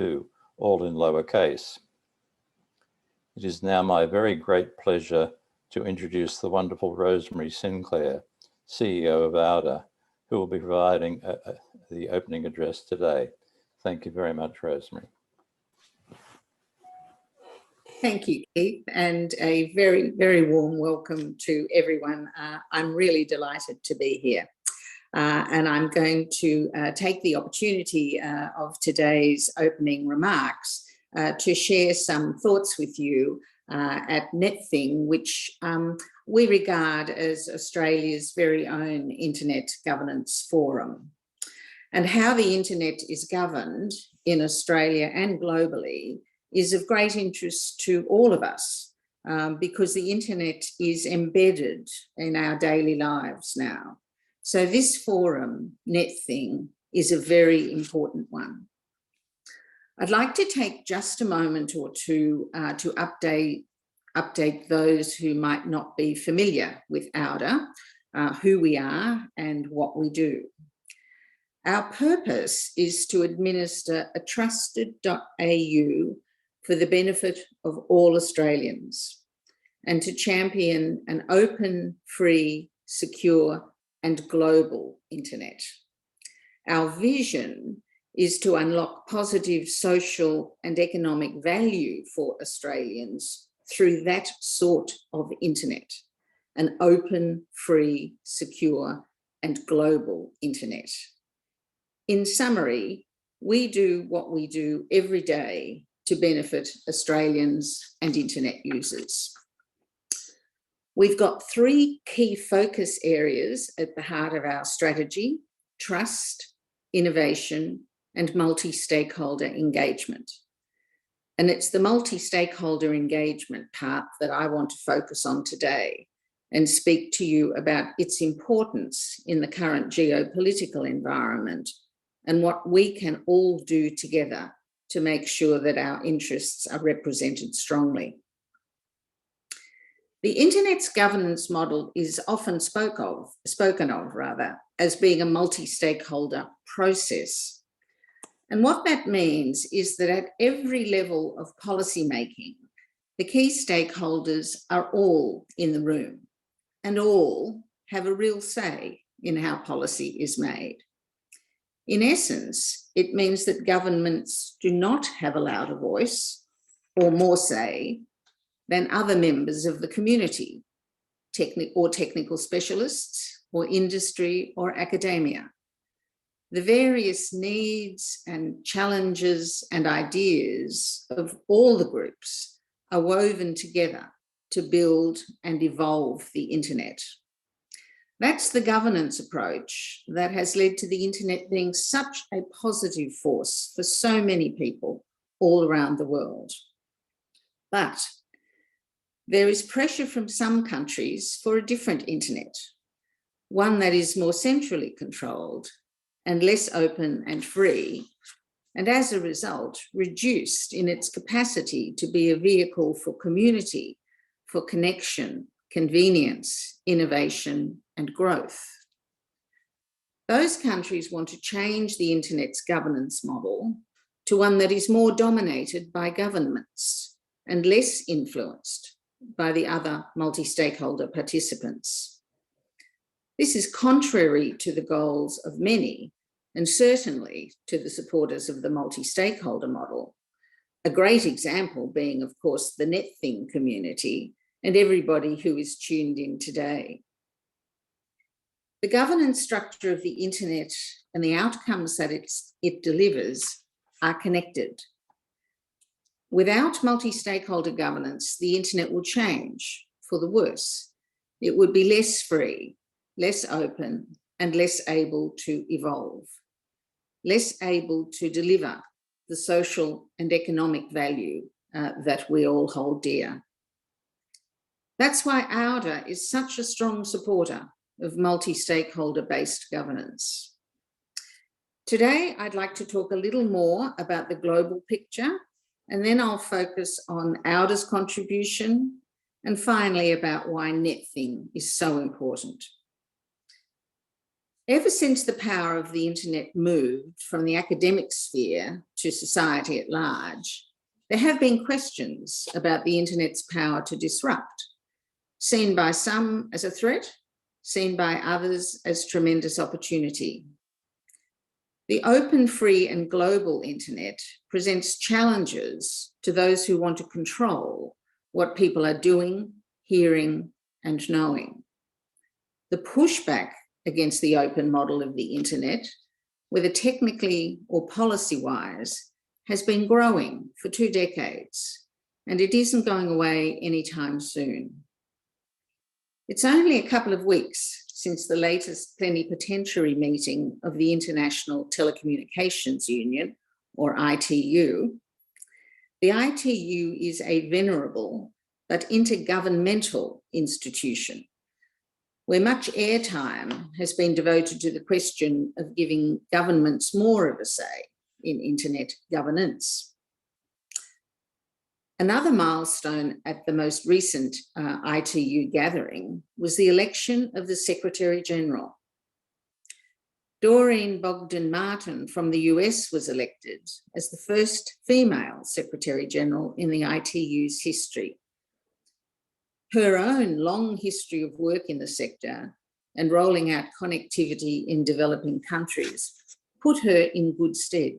all in lowercase. It is now my very great pleasure to introduce the wonderful Rosemary Sinclair, CEO of AUDA, who will be providing the opening address today. Thank you very much, Rosemary. Thank you, Keith, and a very, very warm welcome to everyone. I'm really delighted to be here. And I'm going to take the opportunity of today's opening remarks to share some thoughts with you at NetThing, which we regard as Australia's very own Internet Governance Forum. And how the Internet is governed in Australia and globally is of great interest to all of us because the Internet is embedded in our daily lives now. So this forum, NetThing, is a very important one. I'd like to take just a moment or two to update those who might not be familiar with AUDA, who we are and what we do. Our purpose is to administer a trusted.au for the benefit of all Australians and to champion an open, free, secure and global internet. Our vision is to unlock positive social and economic value for Australians through that sort of internet, an open, free, secure and global internet. In summary, we do what we do every day to benefit Australians and internet users. We've got three key focus areas at the heart of our strategy: trust, innovation, and multi-stakeholder engagement. And it's the multi-stakeholder engagement part that I want to focus on today and speak to you about its importance in the current geopolitical environment and what we can all do together to make sure that our interests are represented strongly. The Internet's governance model is often spoken of as being a multi-stakeholder process. And what that means is that at every level of policy making, the key stakeholders are all in the room and all have a real say in how policy is made. In essence, it means that governments do not have a louder voice or more say than other members of the community, technical specialists, or industry or academia. The various needs and challenges and ideas of all the groups are woven together to build and evolve the internet. That's the governance approach that has led to the internet being such a positive force for so many people all around the world. But there is pressure from some countries for a different internet, one that is more centrally controlled and less open and free, and as a result, reduced in its capacity to be a vehicle for community, for connection, convenience, innovation, and growth. Those countries want to change the internet's governance model to one that is more dominated by governments and less influenced by the other multi-stakeholder participants. This is contrary to the goals of many, and certainly to the supporters of the multi-stakeholder model. A great example being, of course, the NetThing community and everybody who is tuned in today. The governance structure of the internet and the outcomes that it delivers are connected. Without multi-stakeholder governance, the internet will change for the worse. It would be less free, less open, and less able to evolve, less able to deliver the social and economic value that we all hold dear. That's why AUDA is such a strong supporter of multi-stakeholder-based governance. Today, I'd like to talk a little more about the global picture, and then I'll focus on AUDA's contribution, and finally about why NetThing is so important. Ever since the power of the internet moved from the academic sphere to society at large, there have been questions about the internet's power to disrupt, seen by some as a threat, seen by others as tremendous opportunity. The open, free, and global internet presents challenges to those who want to control what people are doing, hearing, and knowing. The pushback against the open model of the internet, whether technically or policy-wise, has been growing for 2 decades, and it isn't going away anytime soon. It's only a couple of weeks since the latest plenipotentiary meeting of the International Telecommunications Union, or ITU. The ITU is a venerable but intergovernmental institution where much airtime has been devoted to the question of giving governments more of a say in internet governance. Another milestone at the most recent ITU gathering was the election of the Secretary General. Doreen Bogdan-Martin from the US was elected as the first female Secretary General in the ITU's history. Her own long history of work in the sector and rolling out connectivity in developing countries put her in good stead.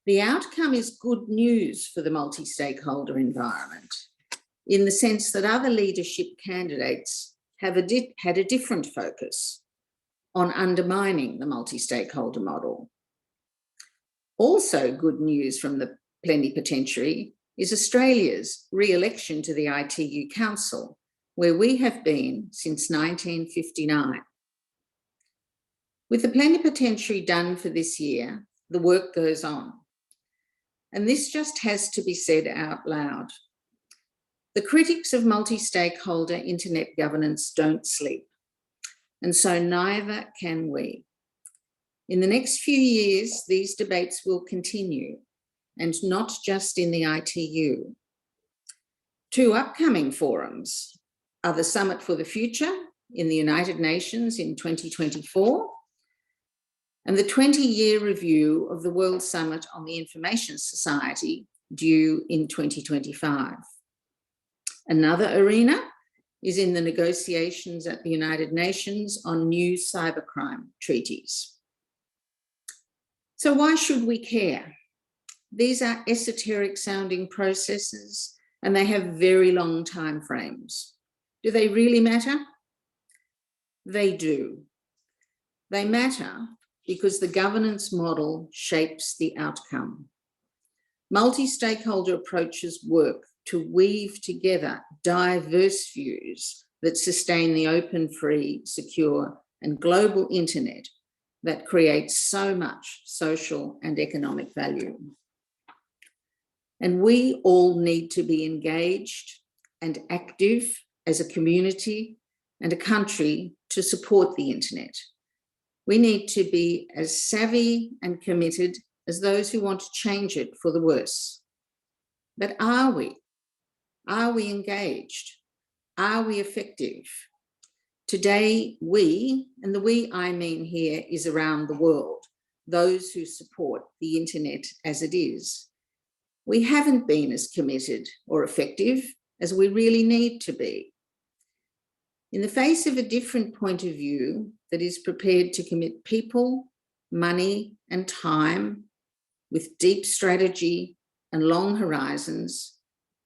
The outcome is good news for the multi-stakeholder environment in the sense that other leadership candidates have had a different focus on undermining the multi-stakeholder model. Also good news from the plenipotentiary is Australia's re-election to the ITU Council, where we have been since 1959. With the plenipotentiary done for this year, the work goes on. And this just has to be said out loud. The critics of multi-stakeholder internet governance don't sleep, and so neither can we. In the next few years, these debates will continue, and not just in the ITU. 2 upcoming forums are the Summit for the Future in the United Nations in 2024, and the 20-year review of the World Summit on the Information Society due in 2025. Another arena is in the negotiations at the United Nations on new cybercrime treaties. So why should we care? These are esoteric sounding processes and they have very long time frames. Do they really matter? They do. They matter because the governance model shapes the outcome. Multi-stakeholder approaches work to weave together diverse views that sustain the open, free, secure, and global internet that creates so much social and economic value. And we all need to be engaged and active as a community and a country to support the internet. We need to be as savvy and committed as those who want to change it for the worse. But are we? Are we engaged? Are we effective? Today, we, and the we I mean here is around the world, those who support the internet as it is. We haven't been as committed or effective as we really need to be. In the face of a different point of view that is prepared to commit people, money, and time with deep strategy and long horizons,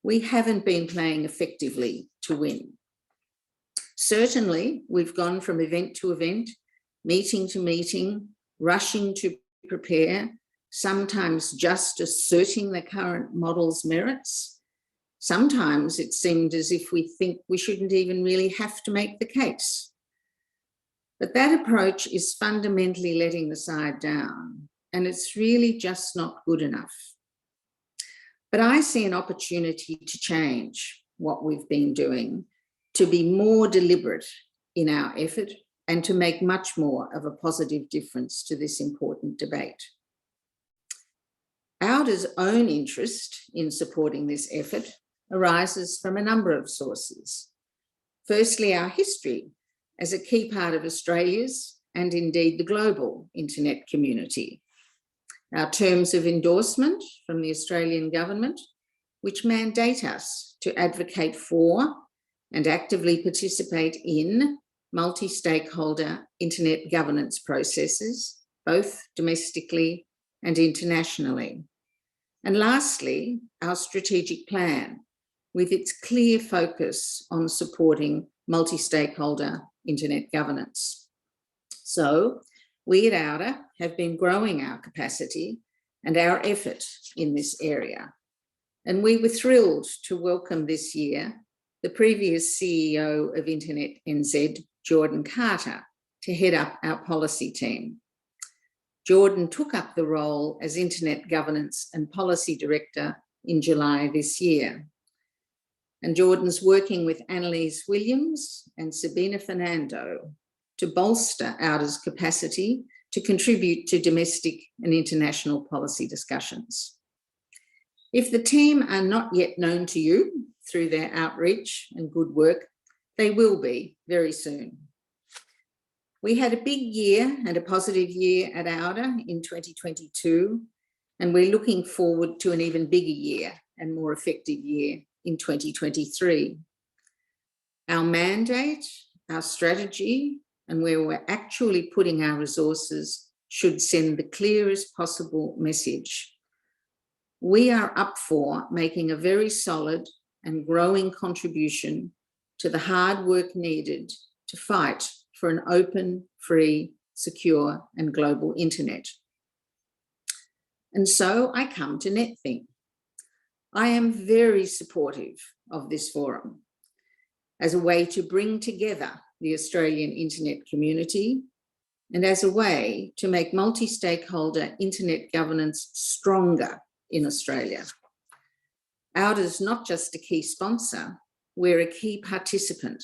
we haven't been playing effectively to win. Certainly, we've gone from event to event, meeting to meeting, rushing to prepare, sometimes just asserting the current model's merits. Sometimes it seemed as if we think we shouldn't even really have to make the case. But that approach is fundamentally letting the side down, and it's really just not good enough. But I see an opportunity to change what we've been doing, to be more deliberate in our effort, and to make much more of a positive difference to this important debate. Auda's own interest in supporting this effort arises from a number of sources. Firstly, our history as a key part of Australia's and indeed the global internet community. Our terms of endorsement from the Australian government, which mandate us to advocate for and actively participate in multi-stakeholder internet governance processes, both domestically and internationally. And lastly, our strategic plan, with its clear focus on supporting multi-stakeholder internet governance. So we at AUDA have been growing our capacity and our effort in this area. And we were thrilled to welcome this year the previous CEO of Internet NZ, Jordan Carter, to head up our policy team. Jordan took up the role as Internet Governance and Policy Director in July this year. And Jordan's working with Annalise Williams and Sabina Fernando to bolster AUDA's capacity to contribute to domestic and international policy discussions. If the team are not yet known to you through their outreach and good work, they will be very soon. We had a big year and a positive year at AUDA in 2022, and we're looking forward to an even bigger year and more effective year in 2023. Our mandate, our strategy, and where we're actually putting our resources should send the clearest possible message. We are up for making a very solid and growing contribution to the hard work needed to fight for an open, free, secure, and global internet. And so I come to NetThing. I am very supportive of this forum as a way to bring together the Australian internet community and as a way to make multi-stakeholder internet governance stronger in Australia. AUDA is not just a key sponsor, we're a key participant.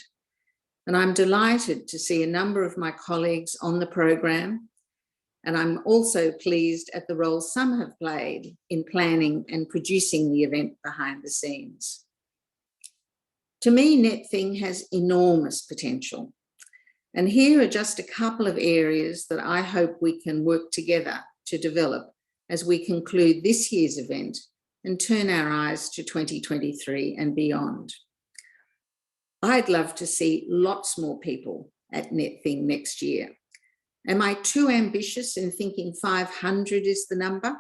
And I'm delighted to see a number of my colleagues on the program. And I'm also pleased at the role some have played in planning and producing the event behind the scenes. To me, NetThing has enormous potential. And here are just a couple of areas that I hope we can work together to develop as we conclude this year's event and turn our eyes to 2023 and beyond. I'd love to see lots more people at NetThing next year. Am I too ambitious in thinking 500 is the number?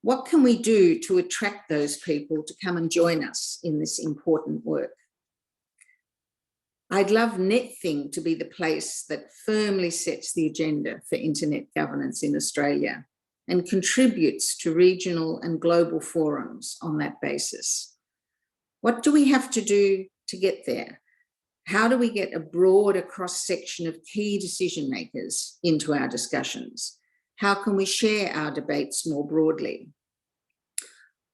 What can we do to attract those people to come and join us in this important work? I'd love NetThing to be the place that firmly sets the agenda for internet governance in Australia and contributes to regional and global forums on that basis. What do we have to do to get there? How do we get a broader cross-section of key decision makers into our discussions? How can we share our debates more broadly?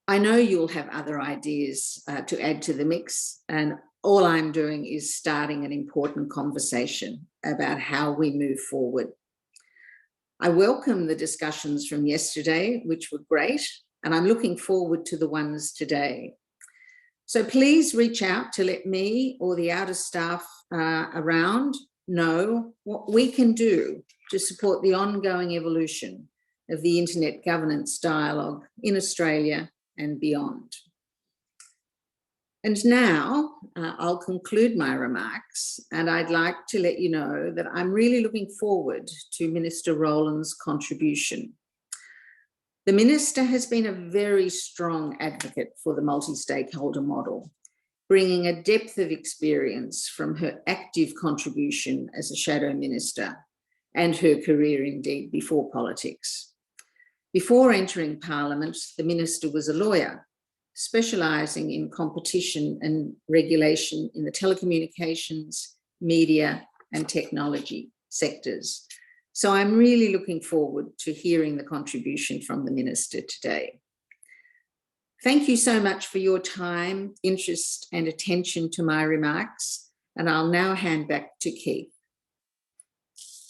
I know you'll have other ideas to add to the mix, and all I'm doing is starting an important conversation about how we move forward. I welcome the discussions from yesterday, which were great, and I'm looking forward to the ones today. So please reach out to let me or the AUDA staff around know what we can do to support the ongoing evolution of the internet governance dialogue in Australia and beyond. And now I'll conclude my remarks, and I'd like to let you know that I'm really looking forward to Minister Rowland's contribution. The Minister has been a very strong advocate for the multi-stakeholder model, bringing a depth of experience from her active contribution as a shadow minister and her career indeed before politics. Before entering Parliament, the Minister was a lawyer, specialising in competition and regulation in the telecommunications, media and technology sectors. So I'm really looking forward to hearing the contribution from the Minister today. Thank you so much for your time, interest and attention to my remarks, and I'll now hand back to Keith.